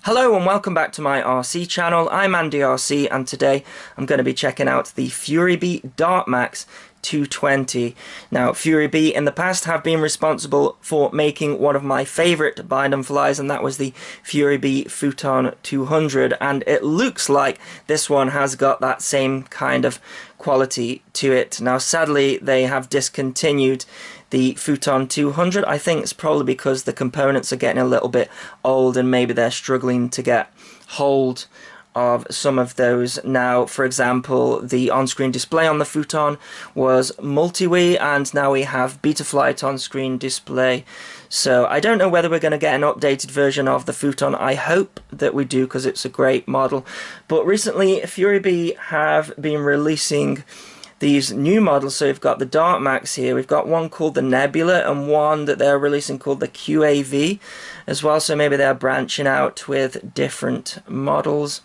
Hello and welcome back to my RC channel. I'm Andy RC and today I'm going to be checking out the Furibee DarkMax 220. Now Furibee in the past have been responsible for making one of my favourite bind and flies, and that was the Furibee Futon 200, and it looks like this one has got that same kind of quality to it. Now sadly they have discontinued the Futon 200. I think it's probably because the components are getting a little bit old and maybe they're struggling to get hold of some of those. Now, for example, the on-screen display on the Futon was multi-wii, and now we have Betaflight on-screen display. So I don't know whether we're going to get an updated version of the Futon. I hope that we do, because it's a great model. But recently Furibee have been releasing these new models. So we've got the DarkMax here, we've got one called the Nebula and one that they're releasing called the QAV as well, so maybe they're branching out with different models.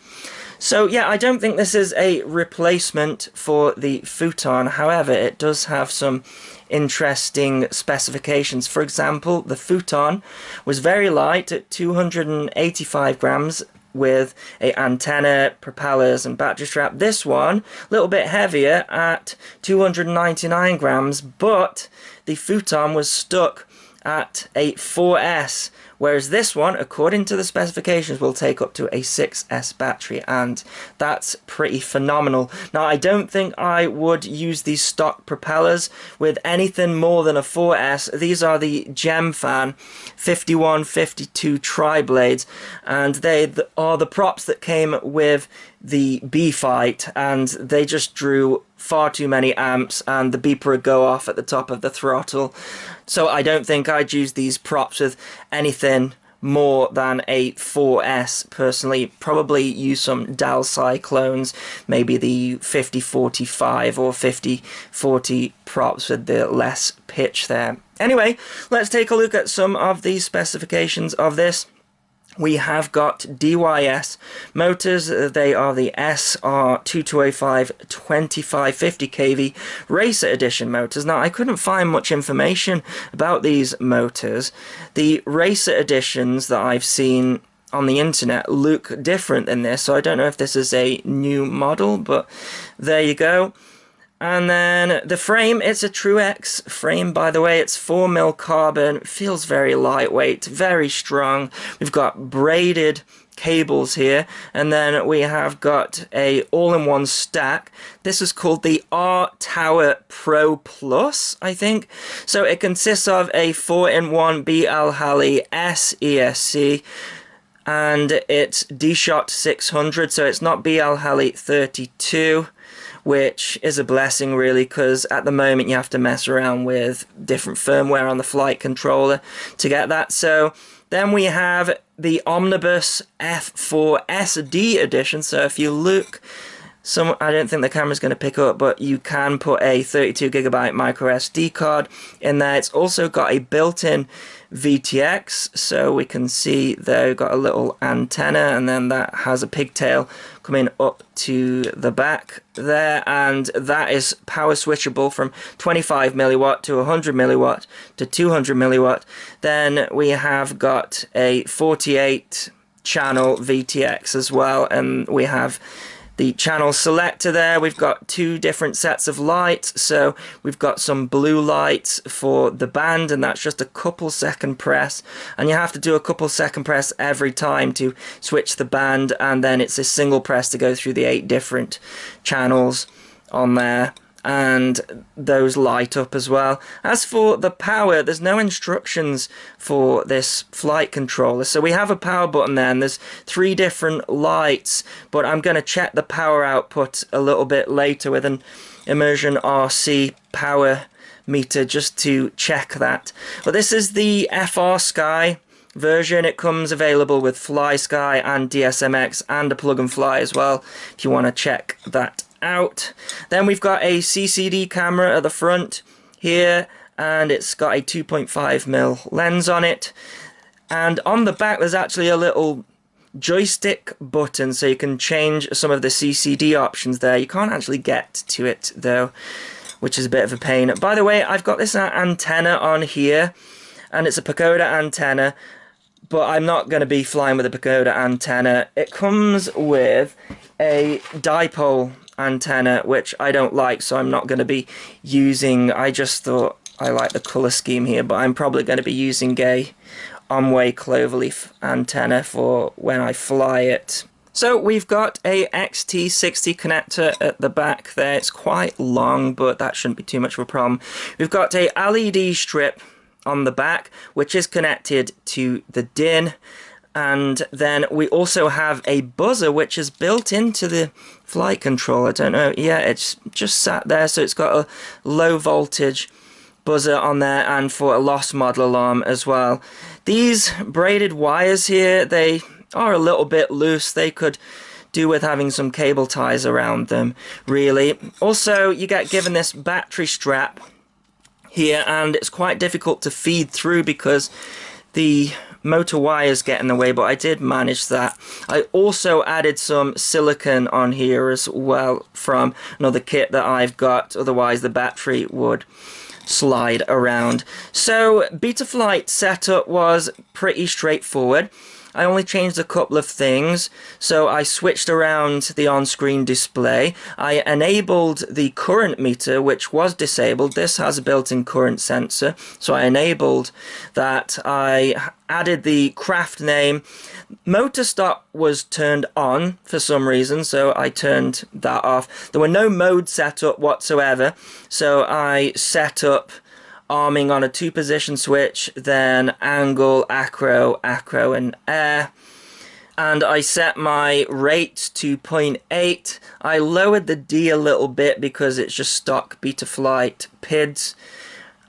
So yeah, I don't think this is a replacement for the Futon. However, it does have some interesting specifications. For example, the Futon was very light at 285 grams with a antenna, propellers and battery strap. This one a little bit heavier at 299 grams, but the Futon was stuck at a 4S, whereas this one, according to the specifications, will take up to a 6S battery, and that's pretty phenomenal. Now, I don't think I would use these stock propellers with anything more than a 4S. These are the Gemfan 5152 tri-blades, and they are the props that came with the B-Fight, and they just drew far too many amps and the beeper would go off at the top of the throttle. So I don't think I'd use these props with anything more than a 4S personally. Probably use some DAL Cyclones, maybe the 5045 or 5040 props with the less pitch there. Anyway, let's take a look at some of the specifications of this. We have got DYS motors. They are the SR2205 2550 kV Racer Edition motors. Now, I couldn't find much information about these motors. The Racer Editions that I've seen on the internet look different than this, so I don't know if this is a new model, but there you go. And then the frame, it's a True-X frame, by the way. It's 4mm carbon, feels very lightweight, very strong. We've got braided cables here, and then we have got a all-in-one stack. This is called the R-Tower Pro Plus, I think. So it consists of a 4-in-1 BL Halley S ESC, and it's D-Shot 600, so it's not BL Halley 32. Which is a blessing really, because at the moment you have to mess around with different firmware on the flight controller to get that. So then we have the Omnibus F4 SD edition. So if you look, I don't think the camera's going to pick up, but you can put a 32GB micro SD card in there. It's also got a built-in VTX, so we can see they've got a little antenna, and then that has a pigtail coming up to the back there, and that is power switchable from 25 milliwatt to 100 milliwatt to 200 milliwatt. Then we have got a 48 channel VTX as well, and we have the channel selector there. We've got two different sets of lights, so we've got some blue lights for the band, and that's just a couple second press, and you have to do a couple second press every time to switch the band, and then it's a single press to go through the 8 different channels on there, and those light up as well. As for the power, there's no instructions for this flight controller, so we have a power button there, and there's 3 different lights, but I'm going to check the power output a little bit later with an Immersion RC power meter just to check that. But this is the FR Sky version. It comes available with Fly Sky and DSMX and a plug and fly as well, if you want to check that out. Then we've got a CCD camera at the front here, and it's got a 2.5mm lens on it, and on the back there's actually a little joystick button, so you can change some of the CCD options there. You can't actually get to it though, which is a bit of a pain. By the way, I've got this antenna on here, and it's a Pagoda antenna, but I'm not going to be flying with a pagoda antenna. It comes with a dipole antenna, which I don't like, so I'm not going to be using. I just thought I like the color scheme here, but I'm probably going to be using a Omway cloverleaf antenna for when I fly it. So we've got a XT60 connector at the back there. It's quite long, but that shouldn't be too much of a problem. We've got a LED strip on the back, which is connected to the DIN. And then we also have a buzzer, which is built into the flight control. I don't know. Yeah, it's just sat there. So it's got a low voltage buzzer on there and for a lost model alarm as well. These braided wires here, they are a little bit loose. They could do with having some cable ties around them, really. Also, you get given this battery strap here, and it's quite difficult to feed through because the motor wires get in the way, but I did manage that. I also added some silicone on here as well from another kit that I've got, otherwise the battery would slide around. So Betaflight setup was pretty straightforward. I only changed a couple of things. So I switched around the on-screen display. I enabled the current meter, which was disabled. This has a built-in current sensor, so I enabled that. I added the craft name. Motor stop was turned on for some reason, so I turned that off. There were no mode set up whatsoever, so I set up arming on a 2-position switch, then angle, acro, and air. And I set my rate to 0.8. I lowered the D a little bit because it's just stock Betaflight PIDs.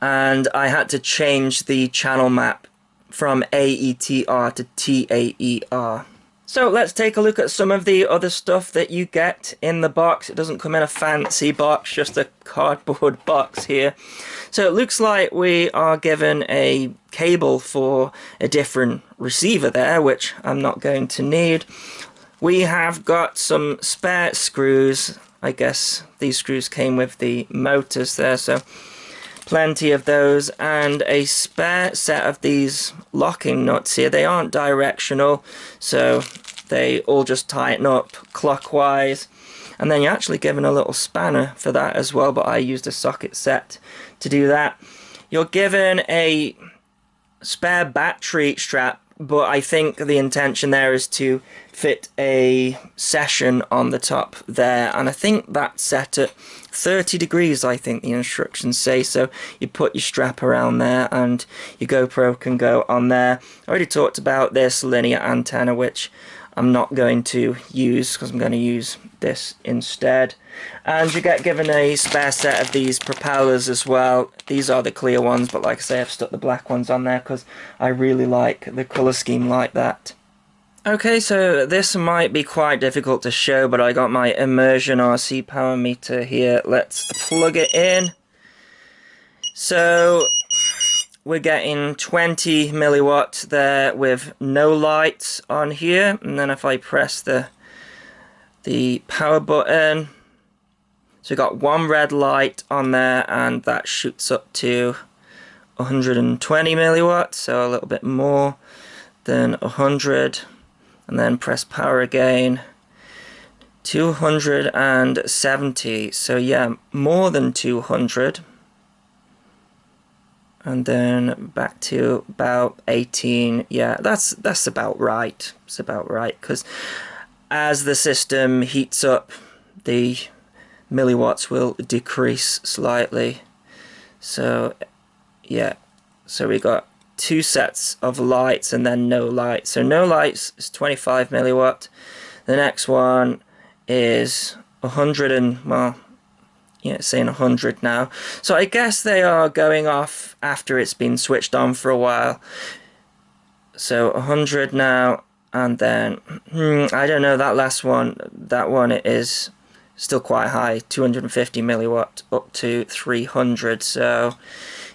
And I had to change the channel map from AETR to TAER. So let's take a look at some of the other stuff that you get in the box. It doesn't come in a fancy box, just a cardboard box here. So it looks like we are given a cable for a different receiver there, which I'm not going to need. We have got some spare screws. I guess these screws came with the motors there, so plenty of those, and a spare set of these locking nuts here. They aren't directional, so they all just tighten up clockwise, and then you're actually given a little spanner for that as well, but I used a socket set to do that. You're given a spare battery strap, but I think the intention there is to fit a session on the top there, and I think that's set at 30 degrees, I think the instructions say. So you put your strap around there and your GoPro can go on there. I already talked about this linear antenna, which I'm not going to use because I'm going to use this instead. And you get given a spare set of these propellers as well. These are the clear ones, but like I say, I've stuck the black ones on there because I really like the colour scheme like that. Okay, so this might be quite difficult to show, but I got my immersion RC power meter here. Let's plug it in. So we're getting 20 milliwatt there with no lights on here, and then if I press the power button, so we got one red light on there, and that shoots up to 120 milliwatt, so a little bit more than 100. And then press power again, 270, so yeah, more than 200. And then back to about 18, yeah, that's about right. It's about right, because as the system heats up, the milliwatts will decrease slightly. So yeah, so we got 2 sets of lights and then no lights. So no lights is 25 milliwatt. The next one is 100 and, well, yeah, it's saying 100 now. So I guess they are going off after it's been switched on for a while. So 100 now, and then, I don't know, that last one, that one is still quite high, 250 milliwatt up to 300. So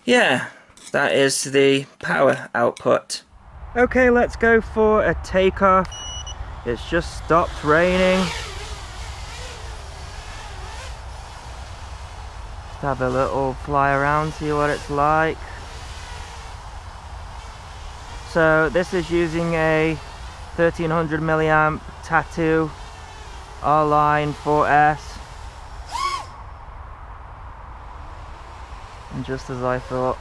yeah, that is the power output. Okay, let's go for a takeoff. It's just stopped raining. Just have a little fly around, see what it's like. So this is using a 1300 milliamp Tattoo R-Line 4S, and just as I thought,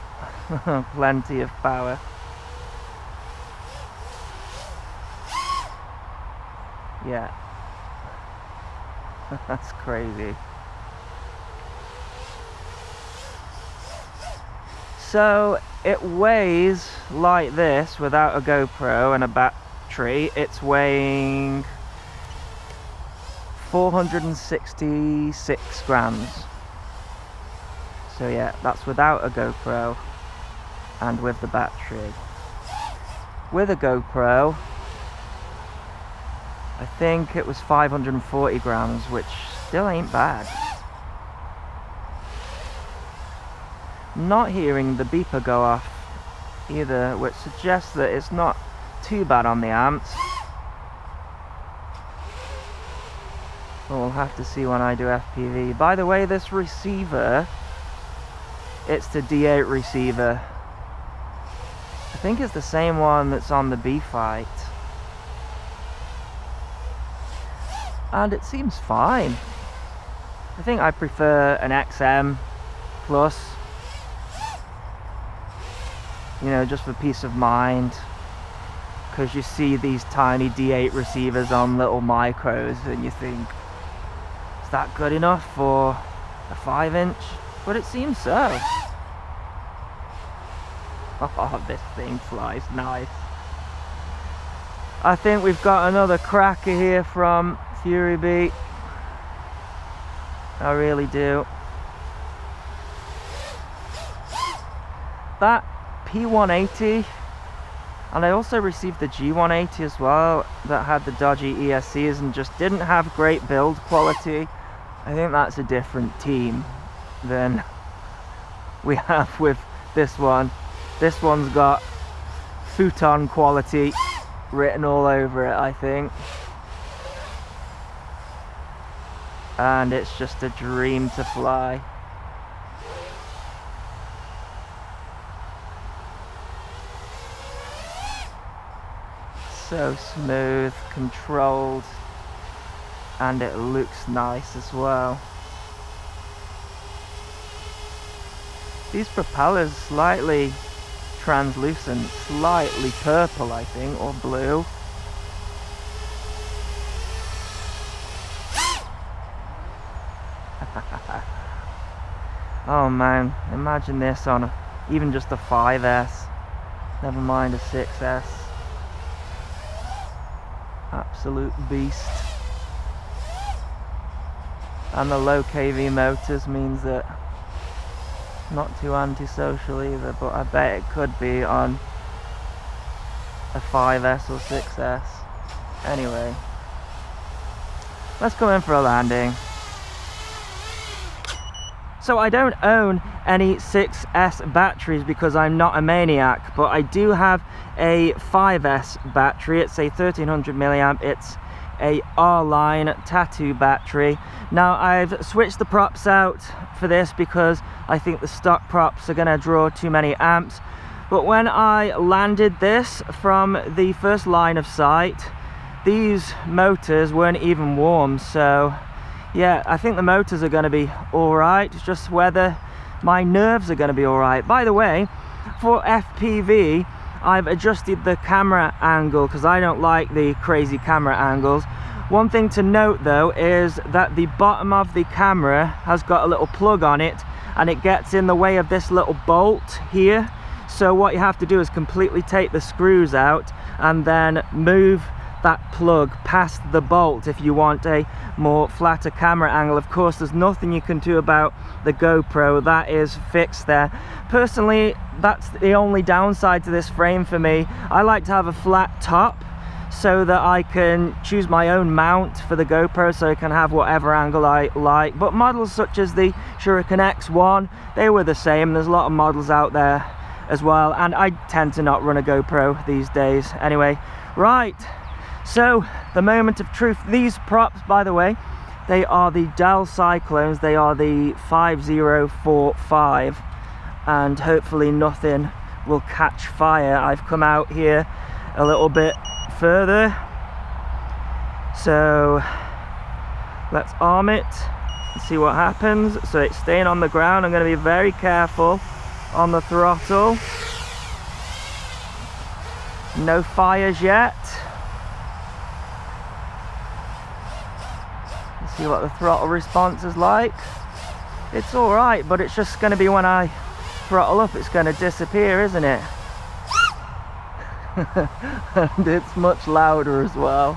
plenty of power. Yeah, that's crazy. So it weighs like this without a GoPro and a battery. It's weighing 466 grams. So yeah, that's without a GoPro and with the battery. With a GoPro, I think it was 540 grams, which still ain't bad. Not hearing the beeper go off either, which suggests that it's not too bad on the amps. But we'll have to see when I do FPV. By the way, this receiver, it's the D8 receiver. I think it's the same one that's on the B-Fight. And it seems fine. I think I prefer an XM Plus. You know, just for peace of mind. Because you see these tiny D8 receivers on little micros and you think, is that good enough for a 5-inch? But it seems so. Oh, this thing flies nice. I think we've got another cracker here from Furibee. I really do. That P180, and I also received the G180 as well, that had the dodgy ESCs and just didn't have great build quality. I think that's a different team than we have with this one. This one's got futon quality written all over it, I think. And it's just a dream to fly. So smooth, controlled, and it looks nice as well. These propellers slightly translucent, slightly purple I think, or blue. Oh man, imagine this on even just a 5S, never mind a 6S. Absolute beast. And the low kV motors means that not too antisocial either, but I bet it could be on a 5S or 6S. Anyway, let's go in for a landing. So I don't own any 6S batteries because I'm not a maniac, but I do have a 5S battery. It's a 1300 milliamp. It's a R-Line Tattoo battery. Now I've switched the props out for this because I think the stock props are going to draw too many amps. But when I landed this from the first line of sight, these motors weren't even warm, so yeah, I think the motors are going to be alright. It's just whether my nerves are going to be alright. By the way, for FPV, I've adjusted the camera angle because I don't like the crazy camera angles. One thing to note though is that the bottom of the camera has got a little plug on it and it gets in the way of this little bolt here. So what you have to do is completely take the screws out and then move that plug past the bolt if you want a more flatter camera angle. Of course, there's nothing you can do about the GoPro, that is fixed there. Personally, that's the only downside to this frame for me. I like to have a flat top so that I can choose my own mount for the GoPro, so I can have whatever angle I like. But models such as the Shuriken X1, they were the same. There's a lot of models out there as well, and I tend to not run a GoPro these days. Anyway, right, so the moment of truth. These props, by the way, they are the Dell Cyclones. They are the 5045, and hopefully nothing will catch fire. I've come out here a little bit further, so let's arm it and see what happens. So it's staying on the ground. I'm going to be very careful on the throttle. No fires yet. Let's see what the throttle response is like. It's alright, but it's just going to be when I throttle up, it's going to disappear, isn't it? And it's much louder as well.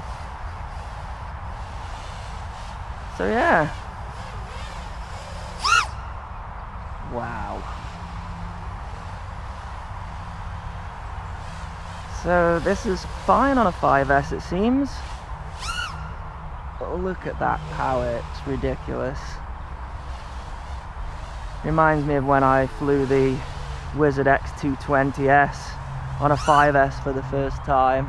So yeah. Wow. So this is fine on a 5S, it seems. But look at that power, it's ridiculous. Reminds me of when I flew the Wizard X220S on a 5S for the first time.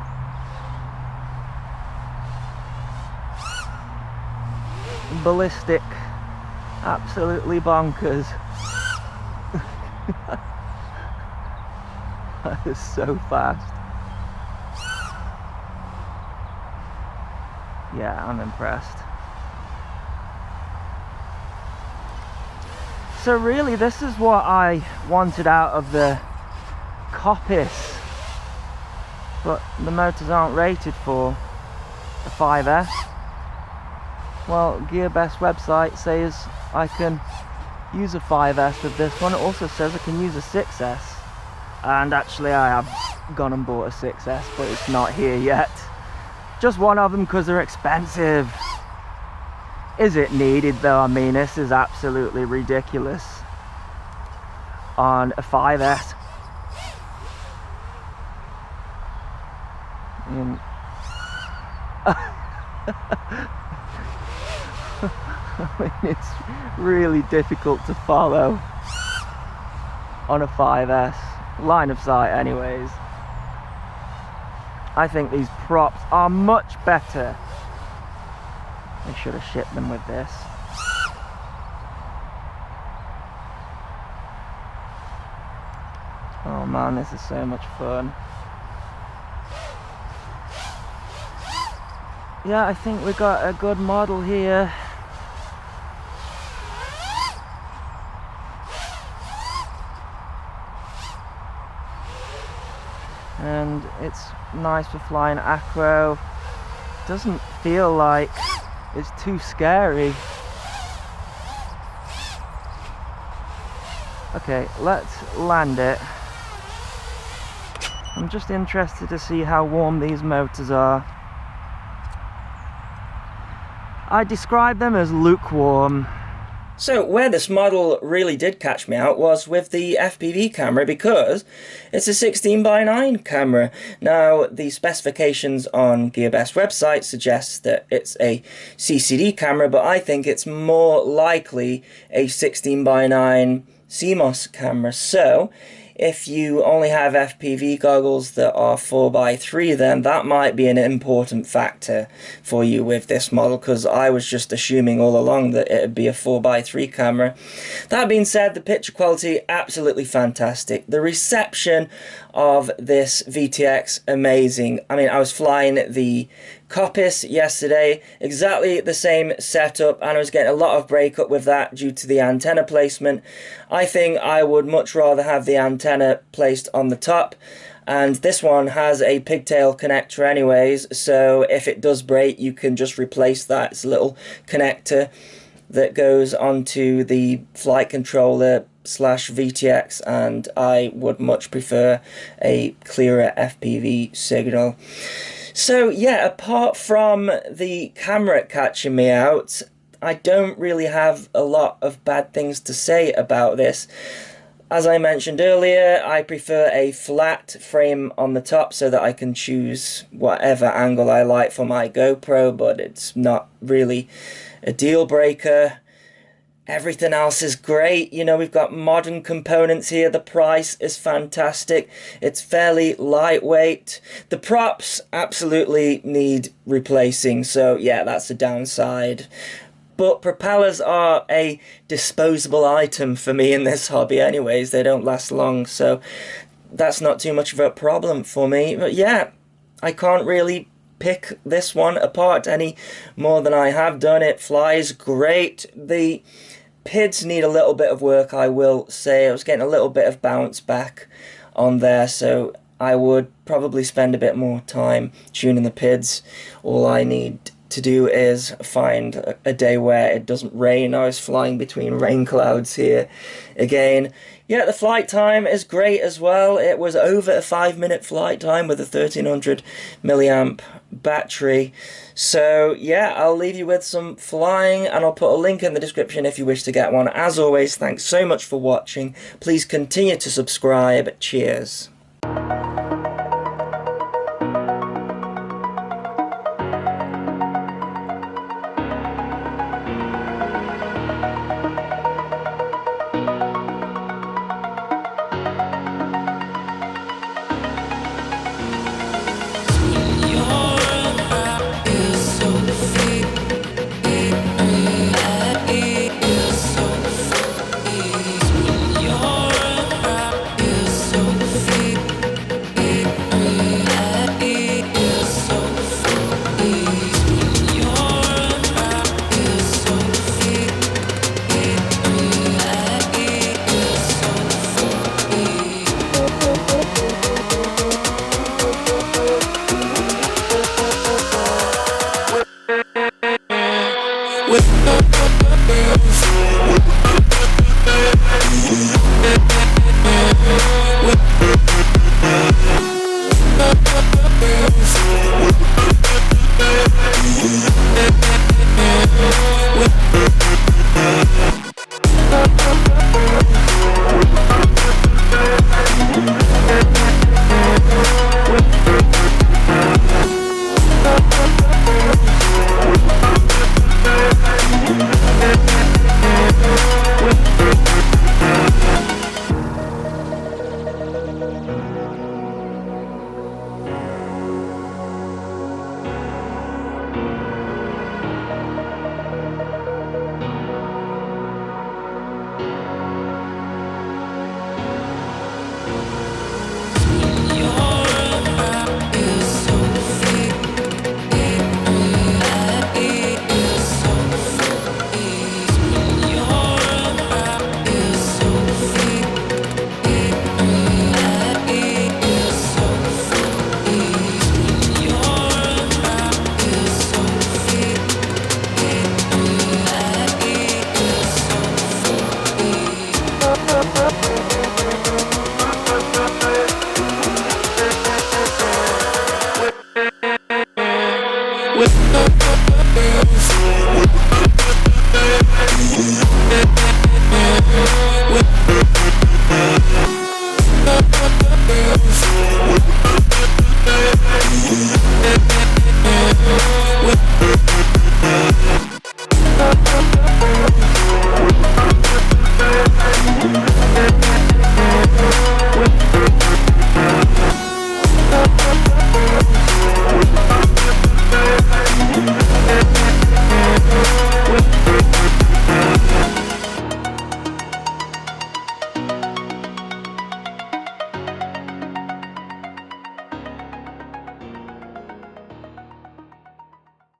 Ballistic, absolutely bonkers. That is so fast. Yeah, I'm impressed. So really, this is what I wanted out of the Coppice, but the motors aren't rated for a 5S. Well, GearBest website says I can use a 5S with this one. It also says I can use a 6S, and actually I have gone and bought a 6S, but it's not here yet. Just one of them because they're expensive. Is it needed though? I mean, this is absolutely ridiculous on a 5S. I mean, it's really difficult to follow on a 5S. Line of sight anyways. I think these props are much better. They should have shipped them with this. Oh man, this is so much fun. Yeah, I think we got a good model here. And it's nice for flying acro. Doesn't feel like it's too scary. Okay, let's land it. I'm just interested to see how warm these motors are. I describe them as lukewarm. So where this model really did catch me out was with the FPV camera, because it's a 16:9 camera. Now the specifications on GearBest website suggest that it's a CCD camera, but I think it's more likely a 16:9 CMOS camera. So if you only have FPV goggles that are 4x3, then that might be an important factor for you with this model, because I was just assuming all along that it would be a 4x3 camera. That being said, the picture quality, absolutely fantastic. The reception of this VTX, amazing. I mean, I was flying the Coppice yesterday, exactly the same setup, and I was getting a lot of breakup with that due to the antenna placement. I think I would much rather have the antenna placed on the top, and this one has a pigtail connector anyways, so if it does break you can just replace that. It's a little connector that goes onto the flight controller slash VTX, and I would much prefer a clearer FPV signal. So yeah, apart from the camera catching me out, I don't really have a lot of bad things to say about this. As I mentioned earlier, I prefer a flat frame on the top so that I can choose whatever angle I like for my GoPro, but it's not really a deal breaker. Everything else is great. You know, we've got modern components here. The price is fantastic. It's fairly lightweight. The props absolutely need replacing, so yeah, that's a downside. But propellers are a disposable item for me in this hobby anyways. They don't last long, so that's not too much of a problem for me. But yeah, I can't really pick this one apart any more than I have done. It flies great. The PIDs need a little bit of work, I will say. I was getting a little bit of bounce back on there, so I would probably spend a bit more time tuning the PIDs. All I need to do is find a day where it doesn't rain. I was flying between rain clouds here again. Yeah, the flight time is great as well. It was over a 5-minute flight time with a 1300 milliamp battery. So yeah, I'll leave you with some flying, and I'll put a link in the description if you wish to get one. As always, thanks so much for watching. Please continue to subscribe. Cheers. With